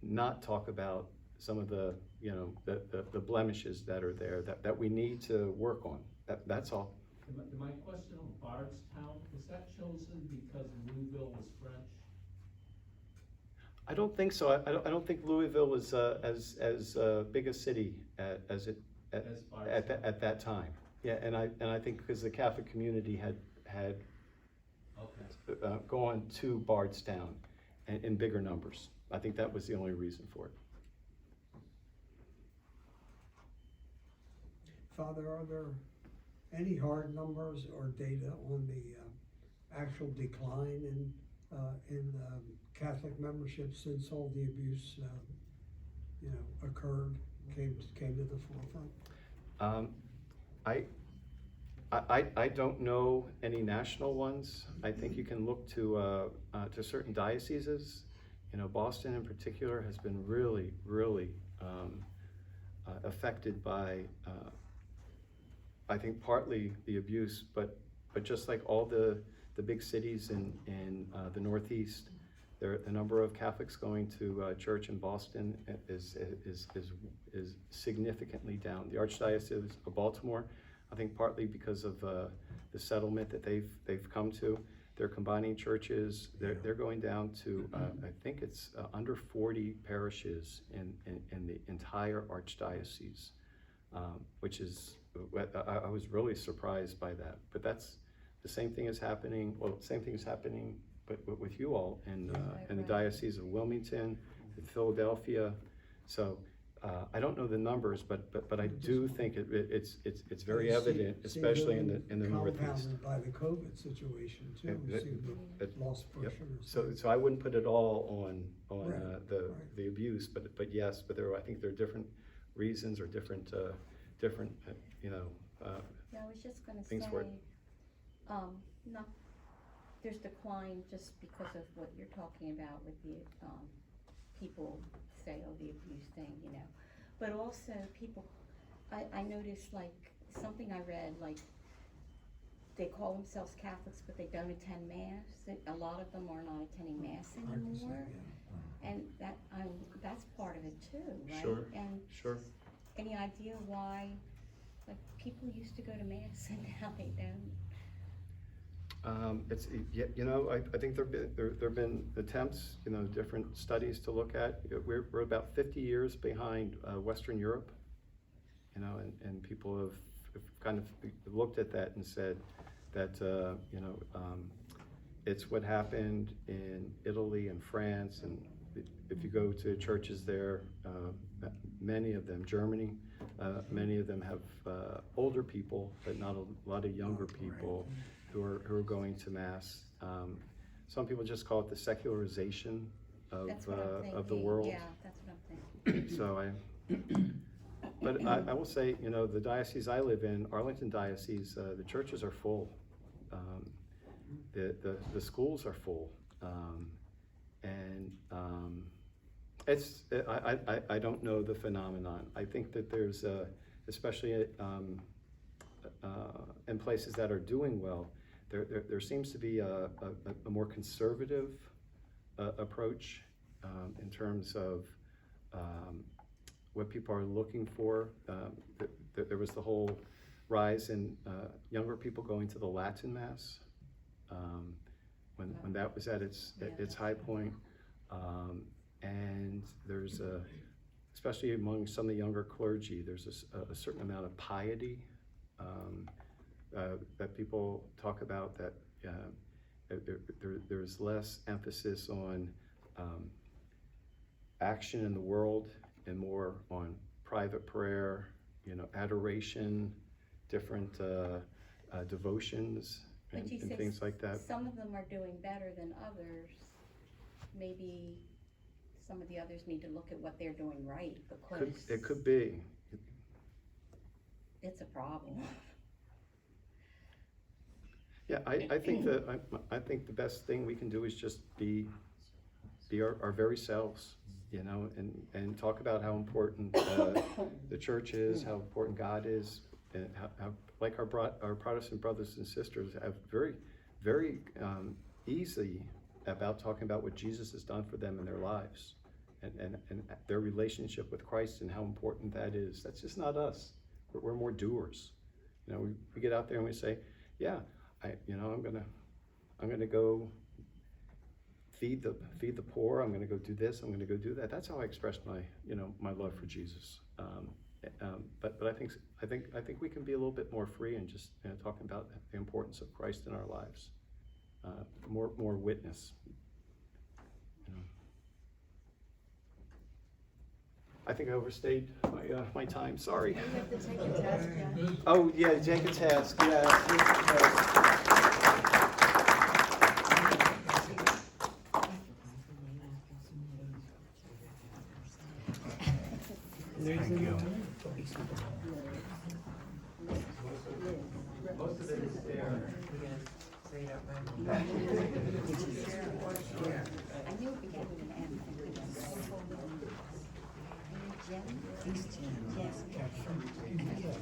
not talk about some of the blemishes that are there that we need to work on. That's all. My question on Bardstown, was that chosen because Louisville was French? I don't think so. I don't think Louisville was as big a city as at that time. Yeah, and I think because the Catholic community had okay. Gone to Bardstown in bigger numbers. I think that was the only reason for it. Father, are there any hard numbers or data on the actual decline in Catholic membership since all the abuse occurred, came to the forefront? I don't know any national ones. I think you can look to certain dioceses. Boston in particular has been really affected by, I think partly the abuse, but just like all the big cities in the Northeast, The number of Catholics going to church in Boston is significantly down. The Archdiocese of Baltimore, I think partly because of the settlement that they've come to, they're combining churches. They're going down to I think it's under 40 parishes in the entire Archdiocese, which is I was really surprised by that. But that's the same thing is happening. Well, same thing is happening, but with you all in the Diocese of Wilmington, in Philadelphia. So I don't know the numbers, but I do think it's very evident, especially in the Northeast. Compounded by the COVID situation too, we see the lost Yep. parishioners. So I wouldn't put it all on Right, the abuse, but yes, but I think there are different reasons or different you know. Yeah, I was just gonna say, things for it. no, there's decline just because of what you're talking about with the, people say, oh, the abuse thing, you know. But also people, I noticed like, something I read, like, they call themselves Catholics, but they don't attend mass. A lot of them are not attending mass anymore. And that's part of it too, right? Sure, And sure. any idea why, like, people used to go to mass and now they don't? It's, you know, I think there've been attempts, you know, different studies to look at. We're about 50 years behind Western Europe, you know, and people have kind of looked at that and said that, you know, it's what happened in Italy and France, and if you go to churches there, many of them, Germany, many of them have older people, but not a lot of younger people who are going to mass. Some people just call it the secularization of That's what I'm thinking. the world. Yeah, that's what I'm thinking. So but I will say, you know, the diocese I live in, Arlington Diocese, the churches are full. The schools are full. And I don't know the phenomenon. I think that there's, especially in places that are doing well, there seems to be a more conservative approach in terms of what people are looking for. There was the whole rise in younger people going to the Latin Mass when that was at its high point. And there's especially among some of the younger clergy, there's a certain amount of piety that people talk about, that there's less emphasis on action in the world and more on private prayer, you know, adoration, different devotions and But you say things like that. some of them are doing better than others. Maybe some of the others need to look at what they're doing right, because It could be. it's a problem. Yeah, I think the best thing we can do is just be our very selves, you know, and talk about how important the church is, how important God is, and how like our Protestant brothers and sisters have very easy about talking about what Jesus has done for them in their lives, and their relationship with Christ and how important that is. That's just not us. We're more doers. You know, we get out there and we say, yeah, I'm gonna go feed the poor. I'm gonna go do this. I'm gonna go do that. That's how I express my love for Jesus. But I think we can be a little bit more free and just talking about the importance of Christ in our lives. More witness. You know. I think I overstayed my time. Sorry. You have to take a test, yeah. Oh yeah, take a test. Yeah. Thank you. Most of it is there. I knew it began with an M. Jen? Jen. Yes.